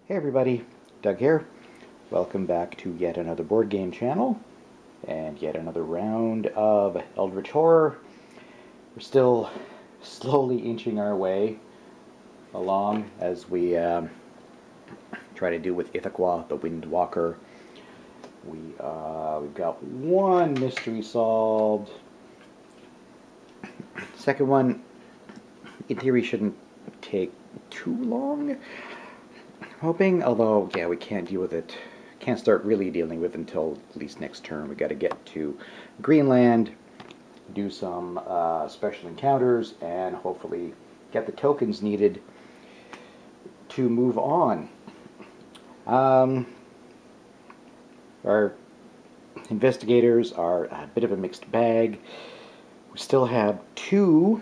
Hey everybody, Doug here. Welcome back to yet another board game channel and yet another round of Eldritch Horror. We're still slowly inching our way along as we try to do with Ithaqua, the Windwalker. We've got one mystery solved. Second one, in theory, shouldn't take too long. Hoping, although, yeah, we can't deal with it. Can't start really dealing with it until at least next turn. We got to get to Greenland, do some special encounters, and hopefully get the tokens needed to move on. Our investigators are a bit of a mixed bag. We still have two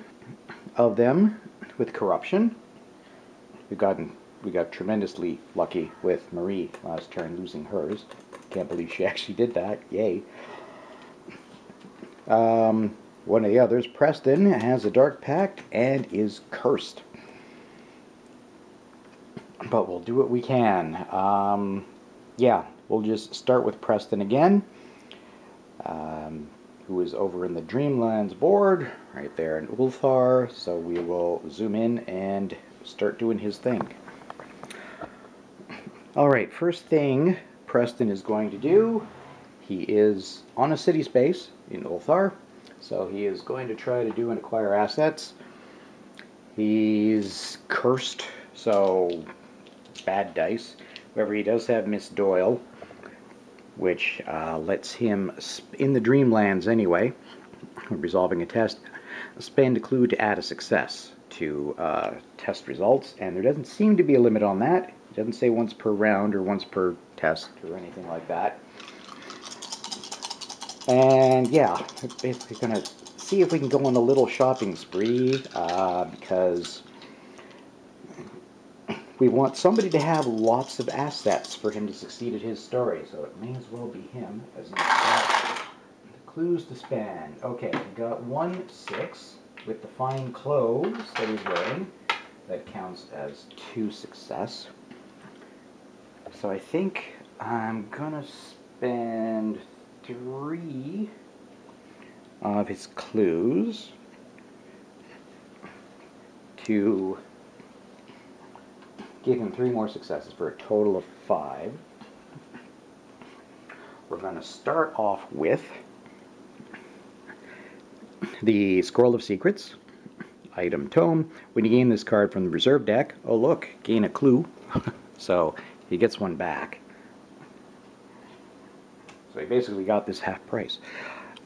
of them with corruption. We got tremendously lucky with Marie last turn losing hers. Can't believe she actually did that. Yay. One of the others, Preston, has a Dark Pact and is cursed. But we'll do what we can. Yeah, we'll just start with Preston again, who is over in the Dreamlands board, right there in Ulthar. So we will zoom in and start doing his thing. Alright, first thing Preston is going to do, he is on a city space in Ulthar, so he is going to try to do and acquire assets. He's cursed, so bad dice. However, he does have Miss Doyle, which lets him, in the Dreamlands anyway, resolving a test, spend a clue to add a success to test results, and there doesn't seem to be a limit on that. It doesn't say once per round or once per test or anything like that. And yeah, basically going to see if we can go on a little shopping spree, because we want somebody to have lots of assets for him to succeed at his story, so it may as well be him as the clues to spend. Okay, we got 1-6 with the fine clothes that he's wearing. That counts as 2 success. So I think I'm gonna spend 3 of his clues to give him 3 more successes for a total of 5. We're going to start off with the Scroll of Secrets, item tome. When you gain this card from the reserve deck, oh look, gain a clue. So he gets one back. So he basically got this half price.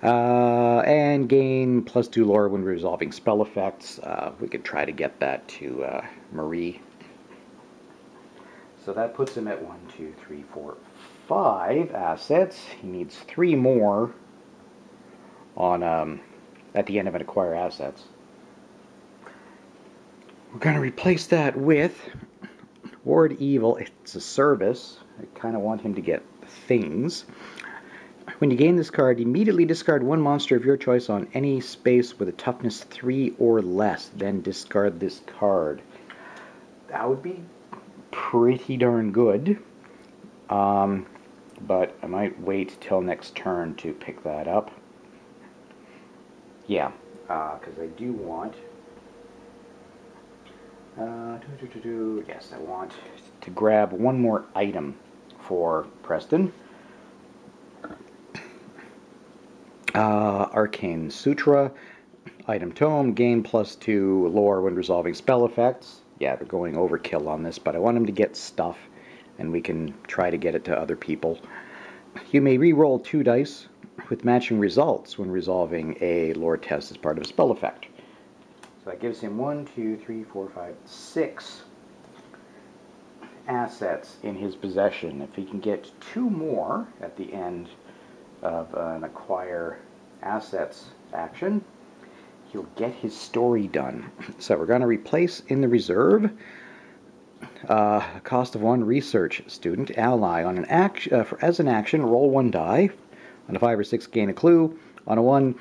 And gain +2 lore when resolving spell effects. We could try to get that to Marie. So that puts him at 1, 2, 3, 4, 5 assets. He needs 3 more on at the end of an acquire assets. We're going to replace that with Ward Evil. It's a service. I kind of want him to get things. When you gain this card, immediately discard 1 monster of your choice on any space with a toughness 3 or less. Then discard this card. That would be pretty darn good. But I might wait till next turn to pick that up. Yeah, because I do want... yes, I want to grab 1 more item for Preston. Arcane Sutra, item tome, gain +2 lore when resolving spell effects. Yeah, they're going overkill on this, but I want him to get stuff, and we can try to get it to other people. You may re-roll 2 dice with matching results when resolving a lore test as part of a spell effect. So that gives him 1, 2, 3, 4, 5, 6 assets in his possession. If he can get 2 more at the end of an acquire assets action, he'll get his story done. So we're going to replace in the reserve cost of 1 research student ally on an action. As an action, roll 1 die. On a 5 or 6, gain a clue. On a 1,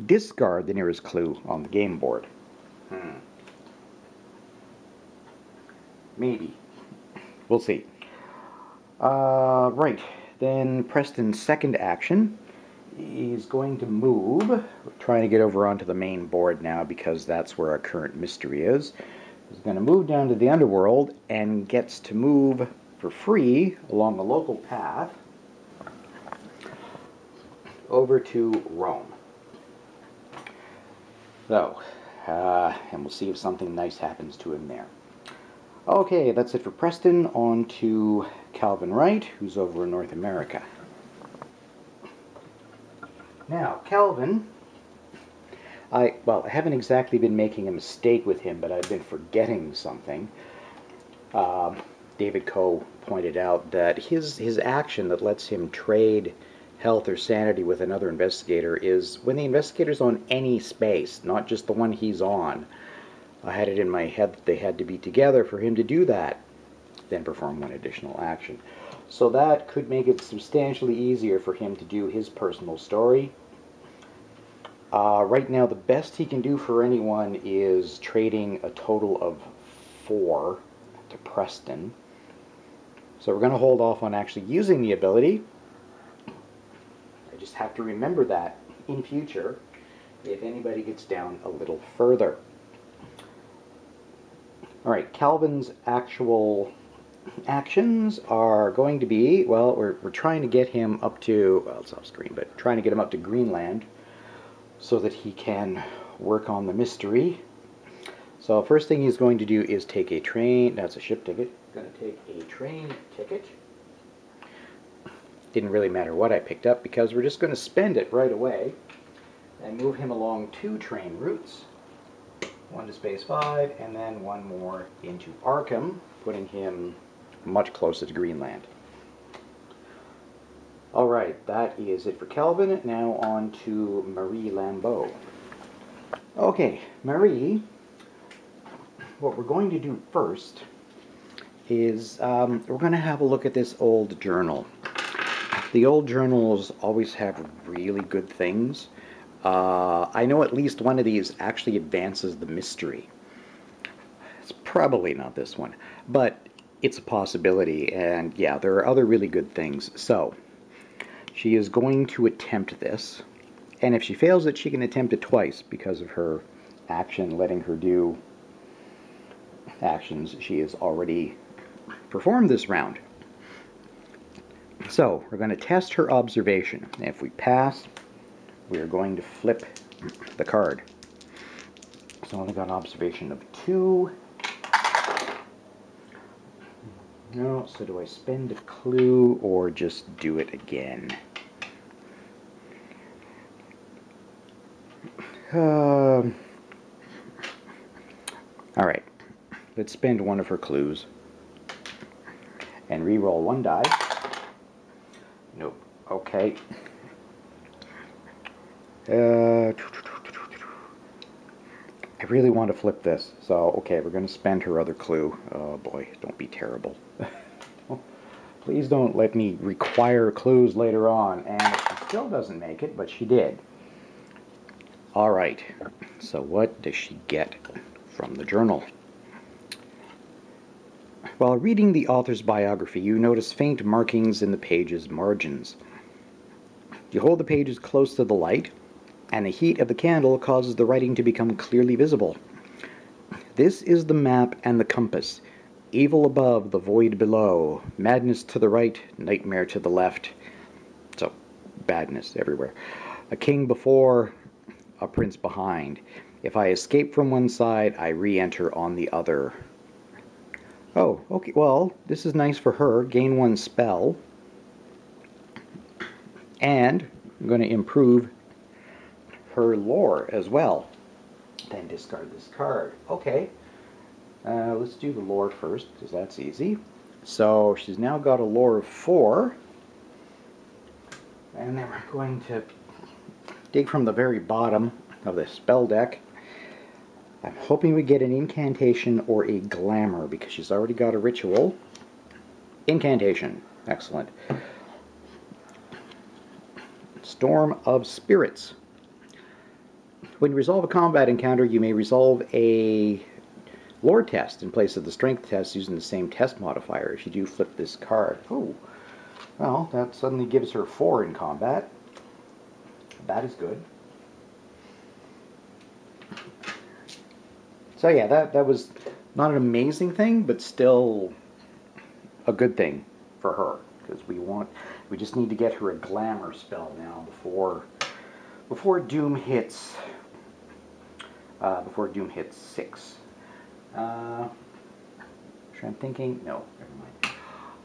discard the nearest clue on the game board. Maybe. We'll see. Right. Then Preston's second action is going to move. We're trying to get over onto the main board now because that's where our current mystery is. He's going to move down to the underworld and gets to move for free along the local path over to Rome. So, and we'll see if something nice happens to him there. Okay, that's it for Preston. On to Calvin Wright, who's over in North America. Now, Calvin, I haven't exactly been making a mistake with him, but I've been forgetting something. David Coe pointed out that his action that lets him trade health or sanity with another investigator is when the investigator's on any space, not just the one he's on. I had it in my head that they had to be together for him to do that, then perform one additional action. So that could make it substantially easier for him to do his personal story. Right now, the best he can do for anyone is trading a total of 4 to Preston. So we're going to hold off on actually using the ability. I just have to remember that in future if anybody gets down a little further. Alright, Calvin's actual actions are going to be, well, we're trying to get him up to, well, it's off screen, but trying to get him up to Greenland so that he can work on the mystery. So first thing he's going to do is take a train, that's a ship ticket, going to take a train ticket. Didn't really matter what I picked up because we're just going to spend it right away and move him along 2 train routes. One to Space 5 and then one more into Arkham, putting him much closer to Greenland. Alright, that is it for Calvin. Now on to Marie Lambeau. Okay, Marie, what we're going to do first is we're going to have a look at this old journal. The old journals always have really good things. I know at least one of these actually advances the mystery. It's probably not this one, but it's a possibility, and yeah, there are other really good things. So, she is going to attempt this, and if she fails it, she can attempt it twice because of her action letting her do actions she has already performed this round. So, we're going to test her observation. If we pass, we are going to flip the card. So I only got an observation of 2. No, so do I spend a clue or just do it again? Alright, let's spend one of her clues and re-roll 1 die. Nope. Okay. I really want to flip this, so okay, we're going to spend her other clue. Oh boy, don't be terrible. Please don't let me require clues later on, and she still doesn't make it, but she did. Alright, so what does she get from the journal? While reading the author's biography, you notice faint markings in the page's margins. You hold the pages close to the light, and the heat of the candle causes the writing to become clearly visible. This is the map and the compass. Evil above, the void below. Madness to the right, nightmare to the left. So, badness everywhere. A king before, a prince behind. If I escape from one side, I re-enter on the other. Oh, okay, well, this is nice for her. Gain 1 spell. And I'm going to improve her lore as well. Then discard this card. Okay. Let's do the lore first, because that's easy. So she's now got a lore of 4. And then we're going to dig from the very bottom of the spell deck. I'm hoping we get an incantation or a glamour, because she's already got a ritual. Incantation. Excellent. Storm of Spirits. When you resolve a combat encounter, you may resolve a lore test in place of the strength test using the same test modifier if you do flip this card. Oh, well, that suddenly gives her 4 in combat. That is good. So yeah, that was not an amazing thing, but still a good thing for her, because we just need to get her a glamour spell now before Doom hits 6. I'm thinking, no, never mind.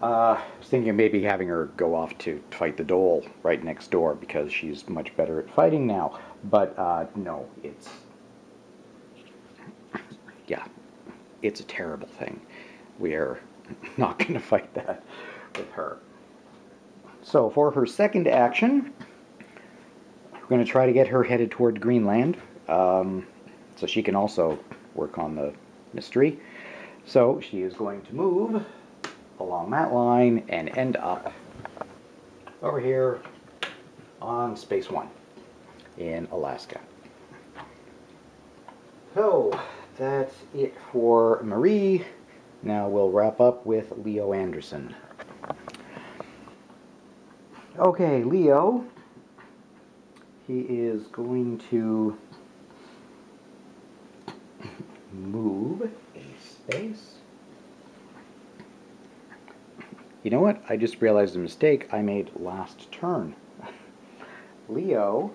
I was thinking of maybe having her go off to fight the Dole right next door, because she's much better at fighting now. But no, it's a terrible thing. We are not going to fight that with her. So for her second action, we're going to try to get her headed toward Greenland, so she can also work on the mystery. So she is going to move along that line and end up over here on Space 1 in Alaska. So that's it for Marie. Now we'll wrap up with Leo Anderson. Okay, Leo, he is going to move a space. You know what? I just realized a mistake I made last turn. Leo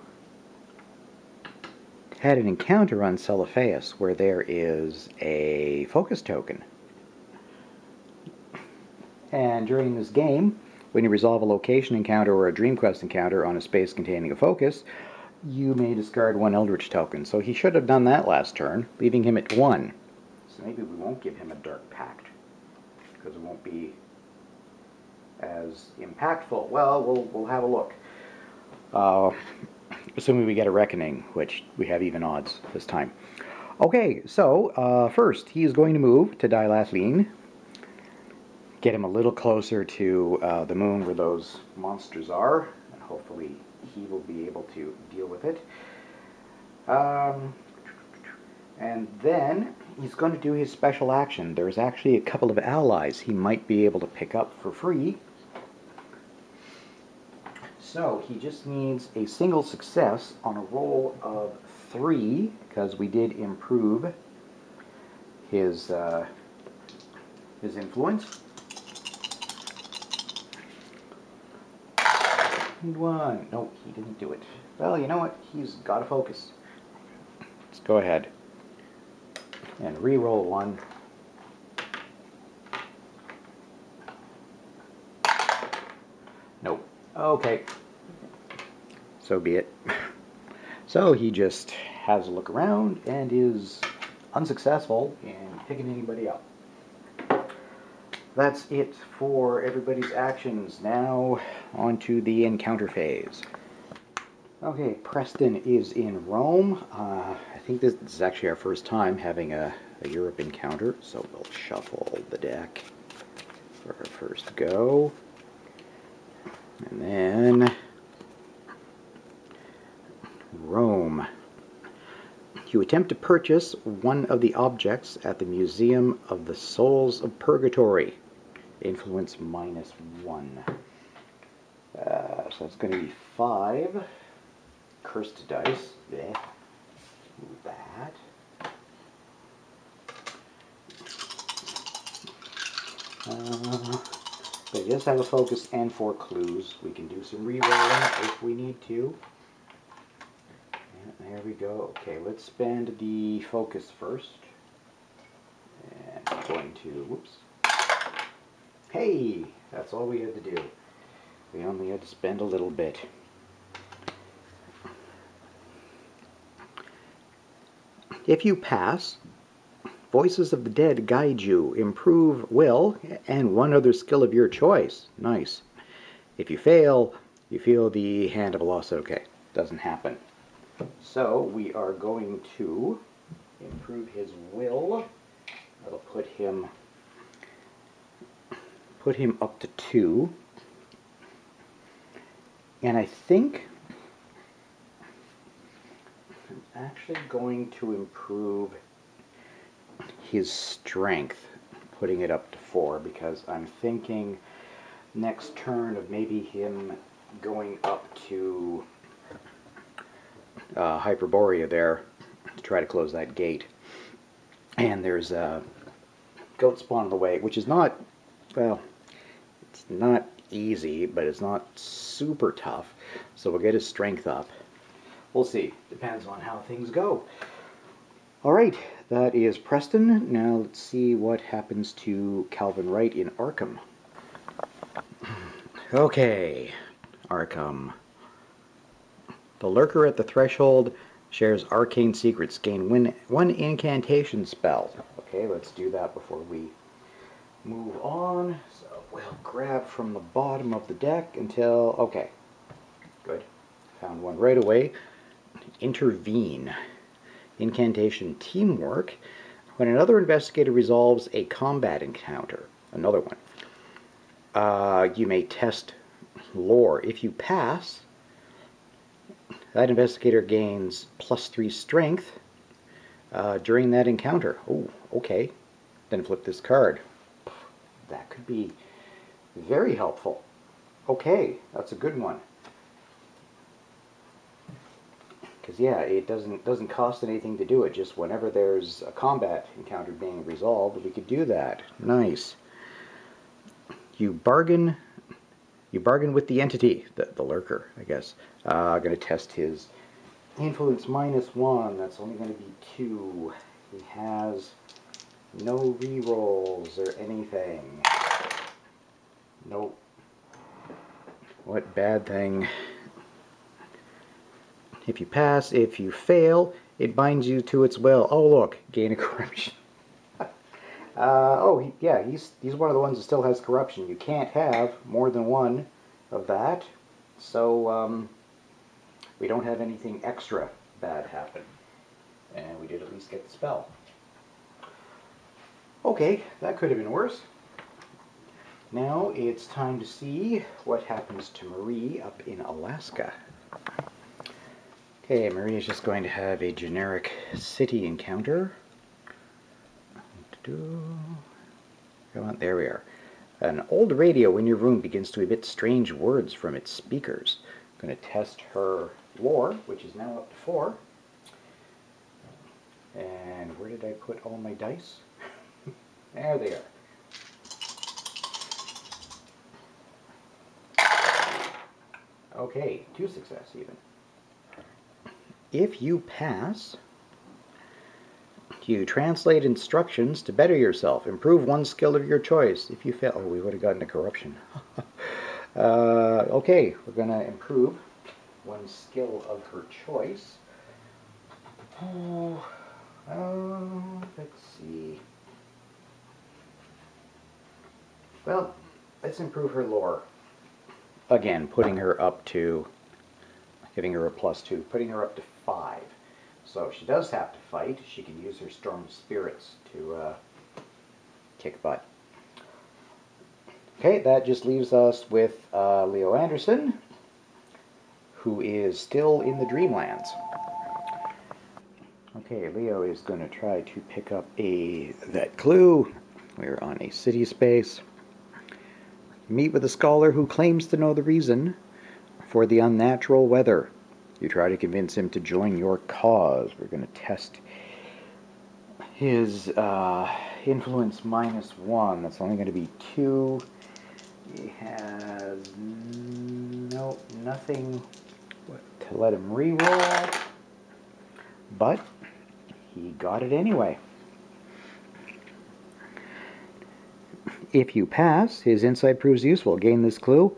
had an encounter on Celiphaeus where there is a focus token. And during this game, when you resolve a location encounter or a Dream Quest encounter on a space containing a focus, you may discard 1 Eldritch token. So he should have done that last turn, leaving him at 1. So maybe we won't give him a Dark Pact, because it won't be as impactful. Well, we'll have a look. Assuming we get a Reckoning, which we have even odds this time. Okay, so first he is going to move to Dilathleen, get him a little closer to the moon where those monsters are, and hopefully he will be able to deal with it. And then he's going to do his special action. There's actually a couple of allies he might be able to pick up for free. So he just needs a single success on a roll of 3, because we did improve his influence. And 1. No, he didn't do it. Well, you know what? He's got to focus. Let's go ahead and re-roll 1. Nope. Okay. So be it. So he just has a look around and is unsuccessful in picking anybody up. That's it for everybody's actions. Now on to the encounter phase. Okay, Preston is in Rome. I think this is actually our first time having a Europe encounter, so we'll shuffle the deck for our first go. And then Rome. You attempt to purchase one of the objects at the Museum of the Souls of Purgatory. Influence -1. So it's going to be 5. Cursed dice. Blech. Move that. But it does have a focus and 4 clues. We can do some re-rolling if we need to. And there we go. Okay, let's spend the focus first. And I'm going to, whoops. Hey, that's all we had to do. We only had to spend a little bit. If you pass, Voices of the Dead guide you, improve will, and 1 other skill of your choice. Nice. If you fail, you feel the hand of a loss. Okay, doesn't happen. So we are going to improve his will. That'll put him up to 2. And I think I'm actually going to improve his strength, putting it up to 4, because I'm thinking next turn of maybe him going up to Hyperborea there to try to close that gate. And there's a goat spawn in the way, which is not, well, it's not easy, but it's not super tough. So we'll get his strength up. We'll see. Depends on how things go. Alright, that is Preston. Now let's see what happens to Calvin Wright in Arkham. Okay, Arkham. The lurker at the threshold shares arcane secrets. Gain one incantation spell. Okay, let's do that before we move on. So we'll grab from the bottom of the deck until... Okay, good. Found one right away. Intervene. Incantation teamwork. When another investigator resolves a combat encounter, another one, you may test lore. If you pass, that investigator gains +3 strength during that encounter. Oh, okay. Then flip this card. That could be very helpful. Okay, that's a good one. Because yeah, it doesn't cost anything to do it. Just whenever there's a combat encounter being resolved, we could do that. Nice. You bargain with the entity, the lurker, I guess. I'm going to test his influence -1. That's only going to be 2. He has no rerolls or anything. Nope. What bad thing. If you pass, if you fail, it binds you to its will. Oh look, gain a corruption. He's one of the ones that still has corruption. You can't have more than one of that, so we don't have anything extra bad happen. And we did at least get the spell. Okay, that could have been worse. Now it's time to see what happens to Marie up in Alaska. Okay, Marie is just going to have a generic city encounter. Come on, there we are. An old radio in your room begins to emit strange words from its speakers. I'm going to test her lore, which is now up to 4. And where did I put all my dice? There they are. Okay, 2 success even. If you pass, you translate instructions to better yourself. Improve one skill of your choice. If you fail, oh, we would have gotten a corruption. Okay, we're going to improve one skill of her choice. Let's see. Well, let's improve her lore. Again, putting her up to, giving her a +2, putting her up to 5. So if she does have to fight, she can use her Storm Spirits to kick butt. Okay, that just leaves us with Leo Anderson, who is still in the Dreamlands. Okay, Leo is going to try to pick up that clue. We're on a city space. Meet with a scholar who claims to know the reason for the unnatural weather. You try to convince him to join your cause. We're going to test his influence -1. That's only going to be 2. He has nothing to let him reroll, but he got it anyway. If you pass, his insight proves useful. Gain this clue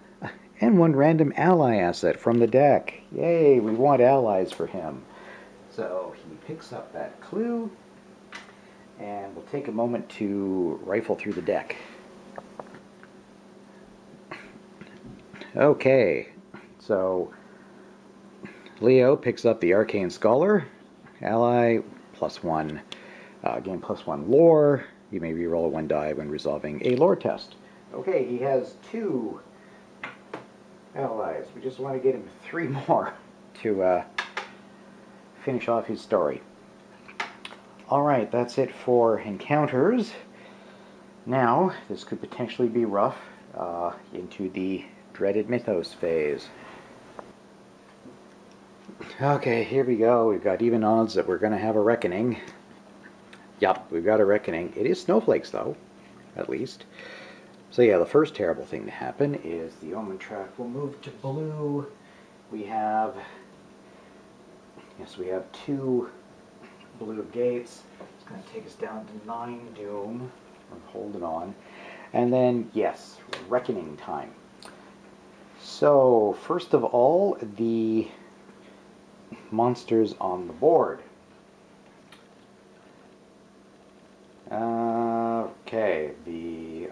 and 1 random ally asset from the deck. Yay, we want allies for him. So he picks up that clue, and we'll take a moment to rifle through the deck. Okay, so Leo picks up the Arcane Scholar. Ally, +1. Gain +1 lore. You may reroll 1 die when resolving a lore test. Okay, he has 2 allies. We just want to get him 3 more to finish off his story. Alright, that's it for encounters. Now, this could potentially be rough into the dreaded mythos phase. Okay, here we go. We've got even odds that we're going to have a reckoning. Yup, we've got a reckoning. It is snowflakes, though, at least. So yeah, the first terrible thing to happen is the omen track will move to blue. We have 2 blue gates. It's going to take us down to 9 doom. I'm holding on. And then, yes, reckoning time. So, first of all, the monsters on the board. Okay, the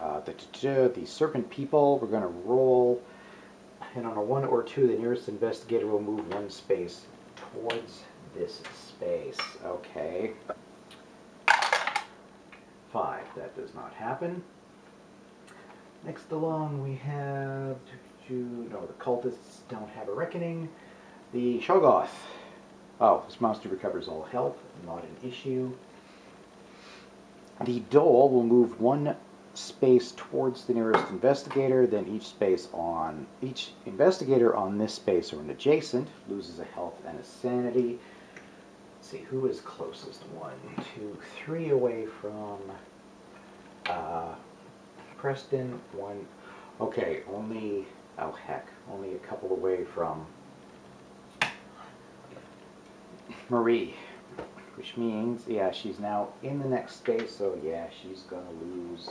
serpent people, we're going to roll, and on a 1 or 2, the nearest investigator will move 1 space towards this space. Okay. 5, that does not happen. Next along we have, no, the cultists don't have a reckoning. The Shoggoth. Oh, this monster recovers all health, not an issue. The Dole will move 1 space towards the nearest investigator, then each investigator on this space or an adjacent loses a health and a sanity. Let's see, who is closest? 1, 2, 3 away from Preston. 1. Okay, only a couple away from Marie. Which means, yeah, she's now in the next space, so yeah, she's gonna lose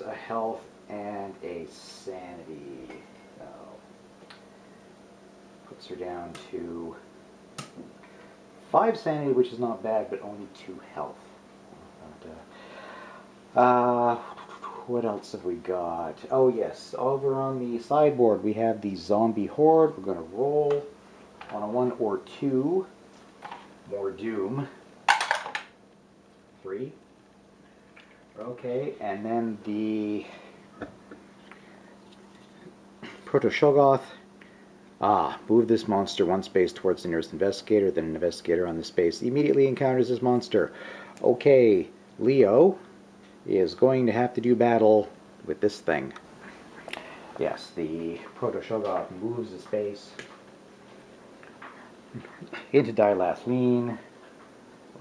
a health and a sanity. So puts her down to 5 sanity, which is not bad, but only 2 health. What else have we got? Oh yes, over on the sideboard we have the zombie horde. We're gonna roll. On a 1 or 2, more doom. 3. Okay, and then the Proto-Shoggoth. Move this monster 1 space towards the nearest investigator, then an investigator on the space immediately encounters this monster. Okay, Leo is going to have to do battle with this thing. Yes, the Proto-Shoggoth moves a space into Dilathleen,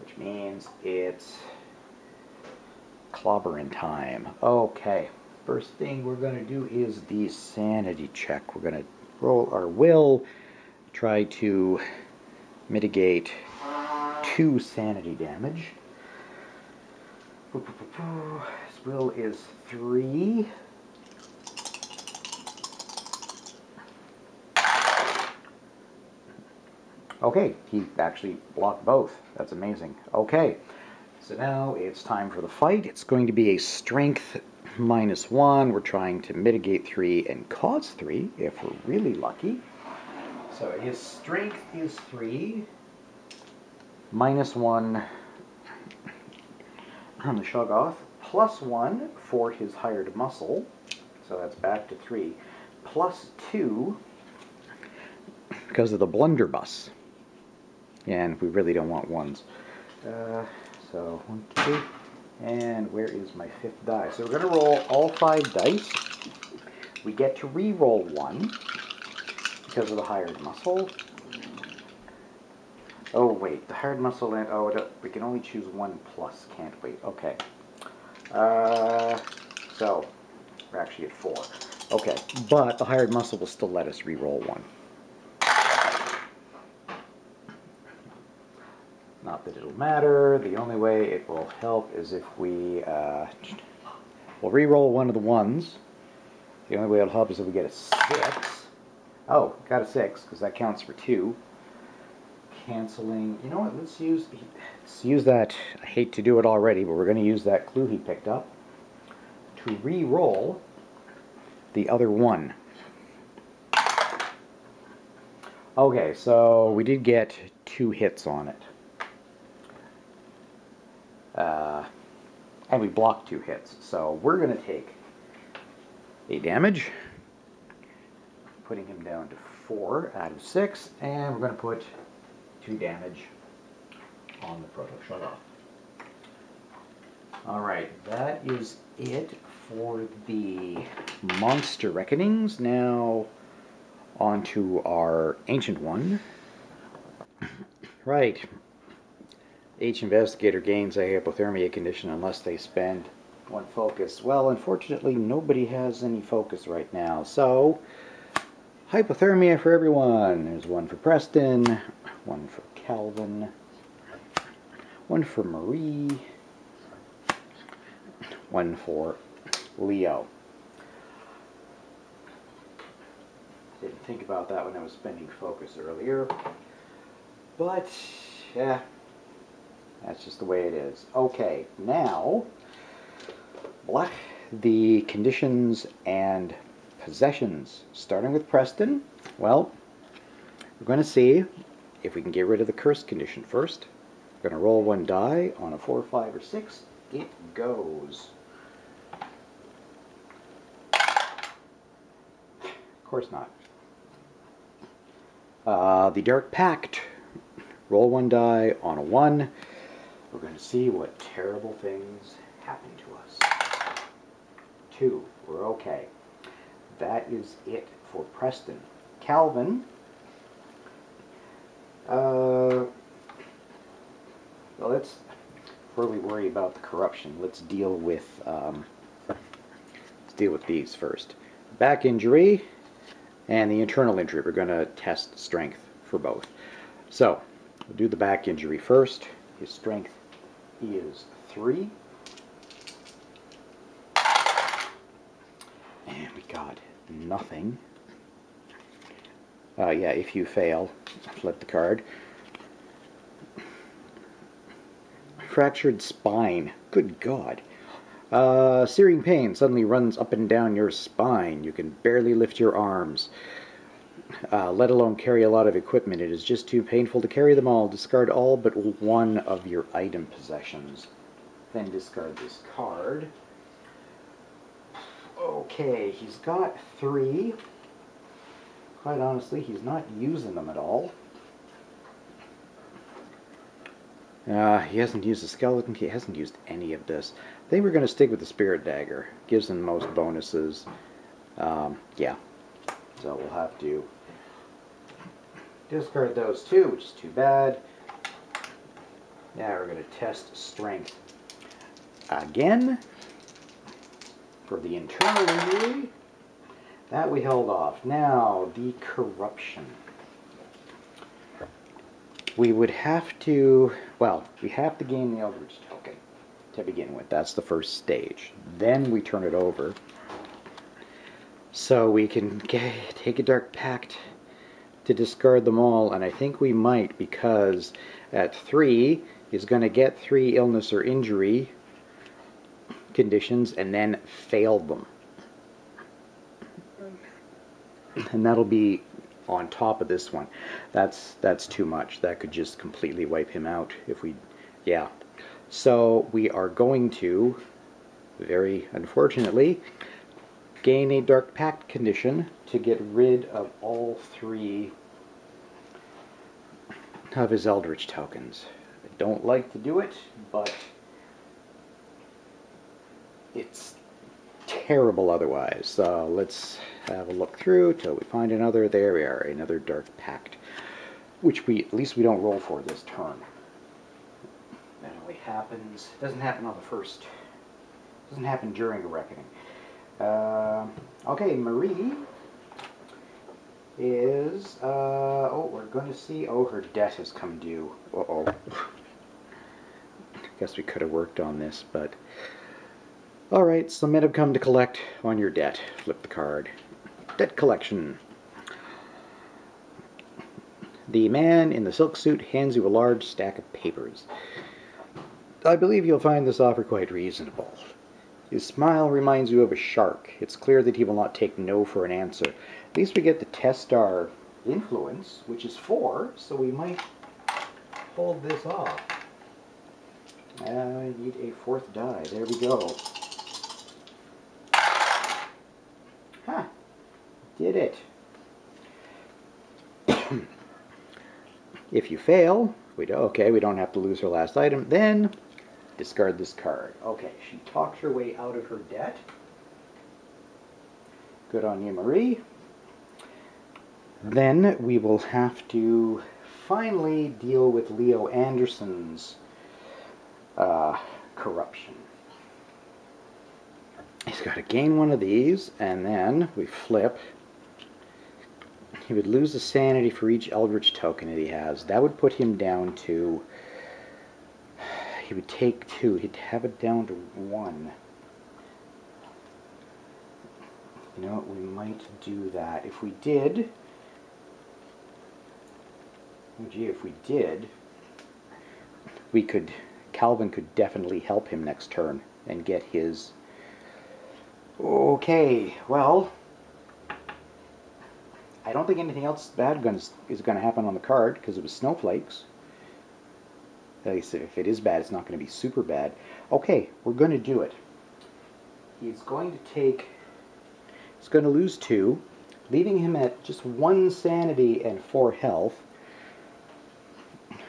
which means it's clobbering time. Okay, first thing we're going to do is the sanity check. We're going to roll our will, try to mitigate 2 sanity damage. His will is 3. Okay, he actually blocked both. That's amazing. Okay, so now it's time for the fight. It's going to be a strength -1. We're trying to mitigate 3 and cause 3 if we're really lucky. So his strength is 3, -1 on the Shoggoth, +1 for his hired muscle, so that's back to 3, +2 because of the blunderbuss. And we really don't want 1s. So 1, 2, and where is my 5th die? So we're going to roll all 5 dice. We get to re-roll 1 because of the hired muscle. Oh wait, the hired muscle and we can only choose 1 plus, can't we? Okay. So we're actually at 4. Okay, but the hired muscle will still let us re-roll 1. Not that it'll matter. The only way it will help is if we we'll re-roll 1 of the 1s. The only way it'll help is if we get a 6. Oh, got a 6 because that counts for 2. Canceling. You know what? Let's use that. I hate to do it already, but we're going to use that clue he picked up to re-roll the other 1. Okay, so we did get 2 hits on it. And we blocked 2 hits. So we're going to take 8 damage, putting him down to 4 out of 6, and we're going to put 2 damage on the proto shut-off. Alright, that is it for the monster reckonings. Now on to our ancient one. Right. Each investigator gains a hypothermia condition unless they spend one focus. Well, unfortunately, nobody has any focus right now. So, hypothermia for everyone. There's one for Preston, one for Calvin, one for Marie, one for Leo. Didn't think about that when I was spending focus earlier. But, yeah, that's just the way it is. Okay, now, the conditions and possessions. Starting with Preston, well, we're going to see if we can get rid of the cursed condition first. We're going to roll one die. On a 4, 5, or 6. It goes. Of course not. The Dark Pact. Roll one die. On a 1. We're going to see what terrible things happen to us. 2. We're okay. That is it for Preston. Calvin. Well, before we worry about the corruption, let's deal with these first. Back injury and the internal injury. We're going to test strength for both. So, we'll do the back injury first. His strength is 3. And we got nothing. Yeah, if you fail, flip the card. Fractured spine. Good God. Searing pain suddenly runs up and down your spine. You can barely lift your arms, let alone carry a lot of equipment. It is just too painful to carry them all. Discard all but one of your item possessions. Then discard this card. Okay, he's got 3. Quite honestly, he's not using them at all. He hasn't used the skeleton key. He hasn't used any of this. I think we're going to stick with the spirit dagger. Gives him most bonuses. Yeah. So we'll have to discard those 2, which is too bad. Now we're going to test strength again for the internal injury. That we held off. Now, the corruption. We would have to, well, we have to gain the Eldritch token to begin with. That's the first stage. Then we turn it over. So we can take a Dark Pact to discard them all, and I think we might, because at 3, he's going to get 3 illness or injury conditions and then fail them. And that'll be on top of this one. That's too much. That could just completely wipe him out if we, yeah. So we are going to, very unfortunately, gain a Dark Pact condition to get rid of all 3 of his Eldritch tokens. I don't like to do it, but it's terrible otherwise. So let's have a look through till we find another. There we are, another Dark Pact, which at least we don't roll for this turn. That only happens, doesn't happen on the first, doesn't happen during a reckoning. Okay, Marie is, oh, we're going to see, oh, her debt has come due. Uh-oh. Guess we could have worked on this, but alright, some men have come to collect on your debt. Flip the card. Debt collection. The man in the silk suit hands you a large stack of papers. I believe you'll find this offer quite reasonable. His smile reminds you of a shark. It's clear that he will not take no for an answer. At least we get to test our influence, which is 4, so we might hold this off. I need a 4th die. There we go. Huh. Did it. If you fail, Okay, we don't have to lose her last item. Then discard this card. Okay, she talked her way out of her debt. Good on you, Marie. Then we will have to finally deal with Leo Anderson's corruption. He's got to gain one of these, and then we flip. He would lose a sanity for each Eldritch token that he has. That would put him down to... He would take 2. He'd have it down to 1. You know what? We might do that. If we did... Oh gee, if we did... We could... Calvin could definitely help him next turn and get his... Okay, well... I don't think anything else bad is going to happen on the card because it was snowflakes. At least if it is bad, it's not going to be super bad. Okay, we're going to do it. He's going to take... He's going to lose 2, leaving him at just 1 sanity and 4 health.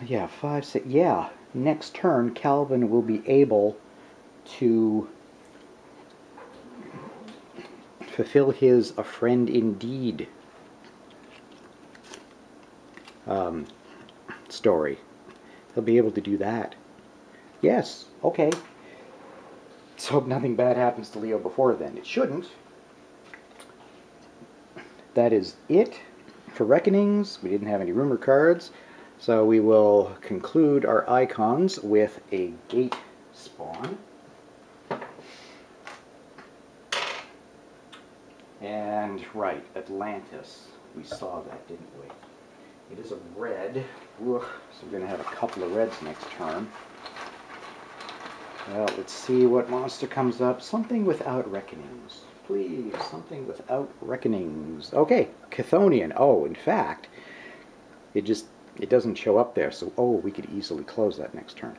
Yeah, 5, 6... Yeah, next turn, Calvin will be able to fulfill his A Friend Indeed story. He'll be able to do that. Yes, okay. Let's hope nothing bad happens to Leo before then. It shouldn't. That is it for Reckonings. We didn't have any rumor cards, so we will conclude our icons with a gate spawn. And, right, Atlantis. We saw that, didn't we? It is a red. Ugh, so we're going to have a couple of reds next turn. Well, let's see what monster comes up. Something without Reckonings. Please, something without Reckonings. Okay, Chthonian. Oh, in fact, it doesn't show up there, so, oh, we could easily close that next turn.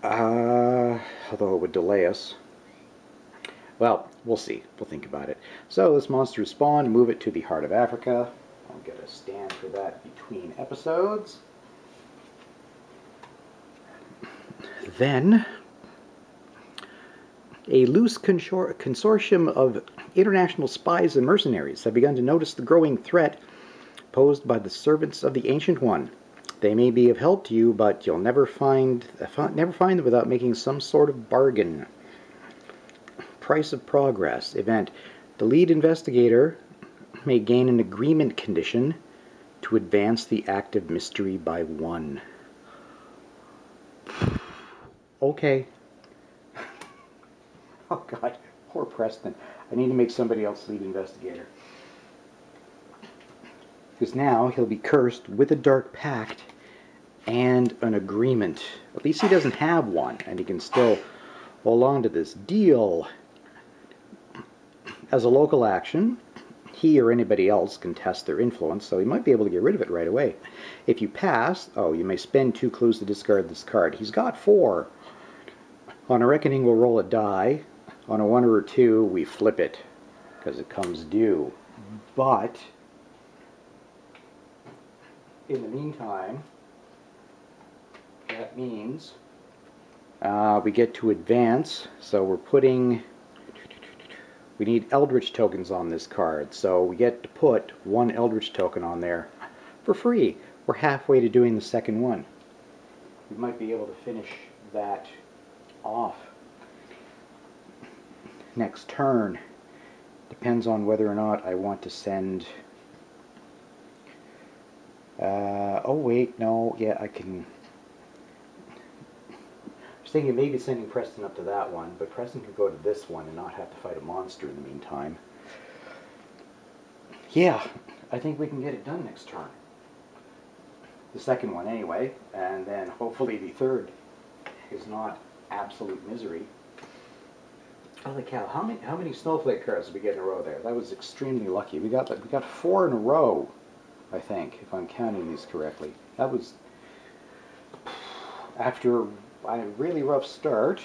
Although it would delay us. Well, we'll see. We'll think about it. So this monster is spawned. Move it to the Heart of Africa. I'll get a stand for that between episodes. Then, a loose consortium of international spies and mercenaries have begun to notice the growing threat posed by the servants of the Ancient One. They may be of help to you, but you'll never find them without making some sort of bargain. Price of Progress event. The lead investigator may gain an agreement condition to advance the act of mystery by 1. Okay. Oh God, poor Preston. I need to make somebody else lead investigator. Because now he'll be cursed with a dark pact and an agreement. At least he doesn't have one, and he can still hold on to this deal. As a local action, he or anybody else can test their influence, so he might be able to get rid of it right away. If you pass, oh, you may spend 2 clues to discard this card. He's got 4. On a Reckoning, we'll roll a die. On a 1 or a 2, we flip it, because it comes due. But, in the meantime, that means we get to advance, so we're putting... We need Eldritch tokens on this card, so we get to put 1 Eldritch token on there for free. We're halfway to doing the second one. We might be able to finish that off next turn. Depends on whether or not I want to send... oh wait, no, yeah, I can... I was thinking maybe sending Preston up to that one, but Preston could go to this one and not have to fight a monster in the meantime. Yeah, I think we can get it done next turn. The second one anyway, and then hopefully the third is not absolute misery. Holy cow, how many snowflake cards did we get in a row there? That was extremely lucky. We got 4 in a row, I think, if I'm counting these correctly. That was after a really rough start.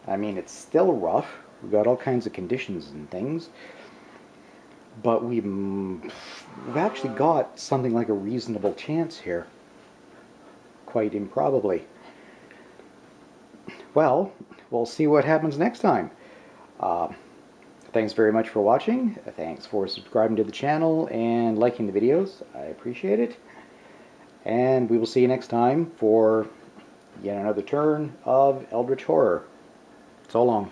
I mean, it's still rough. We've got all kinds of conditions and things. But we've actually got something like a reasonable chance here. quite improbably. Well, we'll see what happens next time. Thanks very much for watching. Thanks for subscribing to the channel and liking the videos. I appreciate it. And we will see you next time for yet another turn of Eldritch Horror. So long.